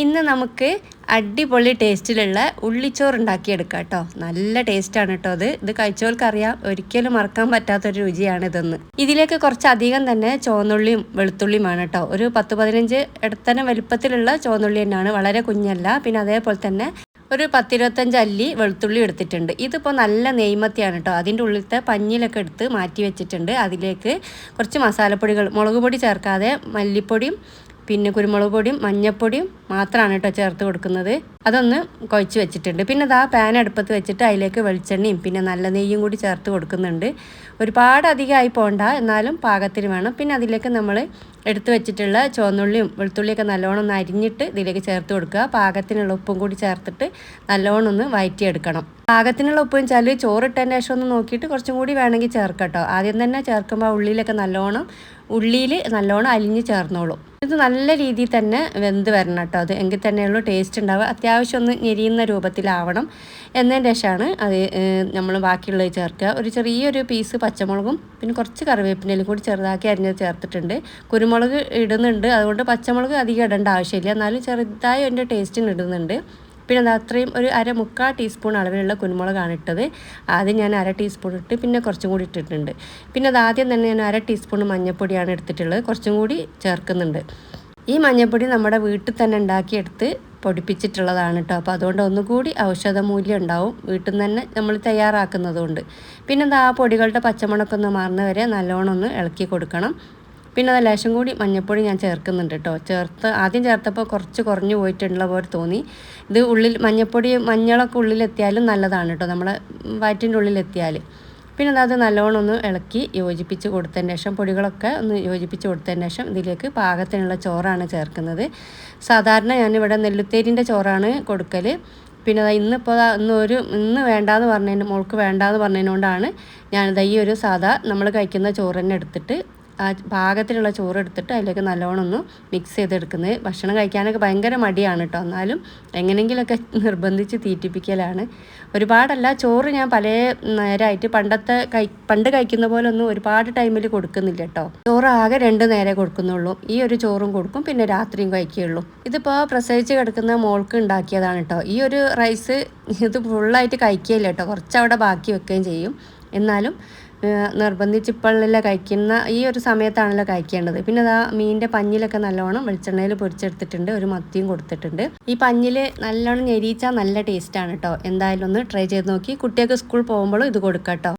ഇന്ന് നമുക്ക് അടിപൊളി ടേസ്റ്റിലുള്ള ഉള്ളിച്ചോറ് ഉണ്ടാക്കിയെടുക്കാം കേട്ടോ. നല്ല ടേസ്റ്റാണ് കേട്ടോ ഇത് കഴിച്ചവർക്കറിയാം, ഒരിക്കലും മറക്കാൻ പറ്റാത്തൊരു രുചിയാണ് ഇതെന്ന്. ഇതിലേക്ക് കുറച്ചധികം തന്നെ ചുവന്നുള്ളിയും വെളുത്തുള്ളിയുമാണ് കേട്ടോ. ഒരു 10-15 ഇടത്തരം വലുപ്പത്തിലുള്ള ചുവന്നുള്ളി തന്നെയാണ്, വളരെ കുഞ്ഞല്ല. പിന്നെ അതേപോലെ തന്നെ ഒരു 10-25 അല്ലി വെളുത്തുള്ളി എടുത്തിട്ടുണ്ട്. ഇതിപ്പോൾ നല്ല നെയ്മത്തിയാണ് കേട്ടോ. അതിൻ്റെ ഉള്ളിലത്തെ പഞ്ഞിലൊക്കെ എടുത്ത് മാറ്റി വെച്ചിട്ടുണ്ട്. അതിലേക്ക് കുറച്ച് മസാലപ്പൊടികൾ, മുളക് പൊടി ചേർക്കാതെ മല്ലിപ്പൊടിയും പിന്നെ കുരുമുളക് പൊടിയും മഞ്ഞൾപ്പൊടിയും മാത്രമാണ് കേട്ടോ ചേർത്ത് കൊടുക്കുന്നത്. അതൊന്ന് കുഴച്ച് വെച്ചിട്ടുണ്ട്. പിന്നെ അതാ പാൻ അടുപ്പത്ത് വെച്ചിട്ട് അതിലേക്ക് വെളിച്ചെണ്ണയും പിന്നെ നല്ല നെയ്യും കൂടി ചേർത്ത് കൊടുക്കുന്നുണ്ട്. ഒരുപാട് അധികമായി പോകണ്ട, എന്നാലും പാകത്തിന് വേണം. പിന്നെ അതിലേക്ക് നമ്മൾ എടുത്ത് വെച്ചിട്ടുള്ള ചുവന്നുള്ളിയും വെളുത്തുള്ളിയൊക്കെ നല്ലോണം ഒന്ന് അരിഞ്ഞിട്ട് ഇതിലേക്ക് ചേർത്ത് കൊടുക്കുക. പാകത്തിനുള്ള ഉപ്പും കൂടി ചേർത്തിട്ട് നല്ലോണം ഒന്ന് വഴറ്റിയെടുക്കണം. പാകത്തിനുള്ള ഉപ്പ് വെച്ചാൽ ചോറിട്ടതിന് ശേഷം ഒന്ന് നോക്കിയിട്ട് കുറച്ചും കൂടി വേണമെങ്കിൽ ചേർക്കട്ടോ. ആദ്യം തന്നെ ചേർക്കുമ്പോൾ ഉള്ളിയിൽ നല്ലോണം അലിഞ്ഞ് ചേർന്നോളൂ. ഇത് നല്ല രീതിയിൽ തന്നെ വെന്ത് വരണം കേട്ടോ. അത് എങ്കിൽ തന്നെയുള്ളൂ ടേസ്റ്റ് ഉണ്ടാവുക. അത്യാവശ്യം ഒന്ന് ഞെരിയുന്ന രൂപത്തിലാവണം. എന്നതിന് ശേഷമാണ് അത് നമ്മൾ ബാക്കിയുള്ളത് ചേർക്കുക. ഒരു ചെറിയൊരു പീസ് പച്ചമുളകും പിന്നെ കുറച്ച് കറിവേപ്പിൻ്റെലും കൂടി ചെറുതാക്കി അരിഞ്ഞത് ചേർത്തിട്ടുണ്ട്. കുരുമുളക് ഇടുന്നുണ്ട്, അതുകൊണ്ട് പച്ചമുളക് അധികം ഇടേണ്ട ആവശ്യമില്ല, എന്നാലും ചെറുതായി അതിൻ്റെ ടേസ്റ്റിന് ഇടുന്നുണ്ട്. പിന്നെ അത് അത്രയും ഒരു 1/4 ടീസ്പൂൺ അളവിലുള്ള കുരുമുളകാണ് ഇട്ടത്. ആദ്യം ഞാൻ 1/2 ടീസ്പൂൺ ഇട്ട് പിന്നെ കുറച്ചും കൂടി ഇട്ടിട്ടുണ്ട്. പിന്നെ അത് ആദ്യം തന്നെ ഞാൻ 1/2 ടീസ്പൂൺ മഞ്ഞൾപ്പൊടിയാണ് എടുത്തിട്ടുള്ളത്, കുറച്ചും കൂടി ചേർക്കുന്നുണ്ട്. ഈ മഞ്ഞൾപ്പൊടി നമ്മുടെ വീട്ടിൽ തന്നെ ഉണ്ടാക്കിയെടുത്ത് പൊടിപ്പിച്ചിട്ടുള്ളതാണ് കേട്ടോ. അപ്പോൾ അതുകൊണ്ട് ഒന്നുകൂടി ഔഷധ മൂല്യം ഉണ്ടാവും, വീട്ടിൽ നിന്ന് തന്നെ നമ്മൾ തയ്യാറാക്കുന്നതുകൊണ്ട്. പിന്നെ എന്താ പൊടികളുടെ പച്ചമണമൊക്കെ ഒന്ന് മാറുന്നവരെ നല്ലോണം ഒന്ന് ഇളക്കി കൊടുക്കണം. പിന്നെ അത് ലേശം കൂടി മഞ്ഞൾപ്പൊടി ഞാൻ ചേർക്കുന്നുണ്ട് കേട്ടോ. ആദ്യം ചേർത്തപ്പോൾ കുറച്ച് കുറഞ്ഞു പോയിട്ടുള്ള പോലെ തോന്നി. ഇത് മഞ്ഞളൊക്കെ ഉള്ളിലെത്തിയാലും നല്ലതാണ് കേട്ടോ, നമ്മളെ വയറ്റിൻ്റെ ഉള്ളിലെത്തിയാൽ. പിന്നെ അത് നല്ലോണം ഒന്ന് ഇളക്കി യോജിപ്പിച്ച് കൊടുത്തതിന് ശേഷം, പൊടികളൊക്കെ ഒന്ന് യോജിപ്പിച്ച് കൊടുത്തതിന് ശേഷം ഇതിലേക്ക് പാകത്തിനുള്ള ചോറാണ് ചേർക്കുന്നത്. സാധാരണ ഞാനിവിടെ നെല്ലുത്തേരിൻ്റെ ചോറാണ് കൊടുക്കൽ. പിന്നെ ഇന്ന് വേണ്ടാന്ന് പറഞ്ഞതിന്, മോൾക്ക് വേണ്ടാന്ന് പറഞ്ഞതിനോണ്ടാണ് ഞാനിത് ഈ ഒരു സാധാ നമ്മൾ കഴിക്കുന്ന ചോറ് തന്നെ എടുത്തിട്ട് ആ പാകത്തിനുള്ള ചോറ് എടുത്തിട്ട് അതിലേക്ക് നല്ലോണം ഒന്ന് മിക്സ് ചെയ്തെടുക്കുന്നത്. ഭക്ഷണം കഴിക്കാനൊക്കെ ഭയങ്കര മടിയാണ് കേട്ടോ, എന്നാലും എങ്ങനെയെങ്കിലുമൊക്കെ നിർബന്ധിച്ച് തീറ്റിപ്പിക്കലാണ്. ഒരുപാടല്ല, ചോറ് ഞാൻ പല നേരമായിട്ട് പണ്ട് കഴിക്കുന്ന പോലെ ഒന്നും ഒരുപാട് ടൈമിൽ കൊടുക്കുന്നില്ല കേട്ടോ. ചോറ് ആകെ 2 നേരം കൊടുക്കുന്നുള്ളൂ. ഈ ഒരു ചോറും കൊടുക്കും, പിന്നെ രാത്രിയും കഴിക്കുകയുള്ളൂ. ഇതിപ്പോൾ പ്രസവിച്ച് കിടക്കുന്ന മോൾക്ക് ഉണ്ടാക്കിയതാണ് കേട്ടോ. ഈ ഒരു റൈസ് ഇത് ഫുള്ളായിട്ട് കഴിക്കുകയില്ല കേട്ടോ, കുറച്ചവിടെ ബാക്കി വെക്കുകയും ചെയ്യും. എന്നാലും നിർബന്ധിച്ച് ഇപ്പോഴല്ല കഴിക്കുന്ന ഈ ഒരു സമയത്താണല്ലോ കഴിക്കേണ്ടത്. പിന്നെ അതാ മീനിൻ്റെ പഞ്ഞിലൊക്കെ നല്ലോണം വെളിച്ചെണ്ണയിൽ പൊരിച്ചെടുത്തിട്ടുണ്ട്, ഒരു മത്തിയും കൊടുത്തിട്ടുണ്ട്. ഈ പഞ്ഞിൽ നല്ലോണം ഞെരിച്ചാൽ നല്ല ടേസ്റ്റാണ് കേട്ടോ. എന്തായാലും ഒന്ന് ട്രൈ ചെയ്ത് നോക്കി. കുട്ടികൾക്ക് സ്കൂൾ പോകുമ്പോഴും ഇത് കൊടുക്കാം കേട്ടോ.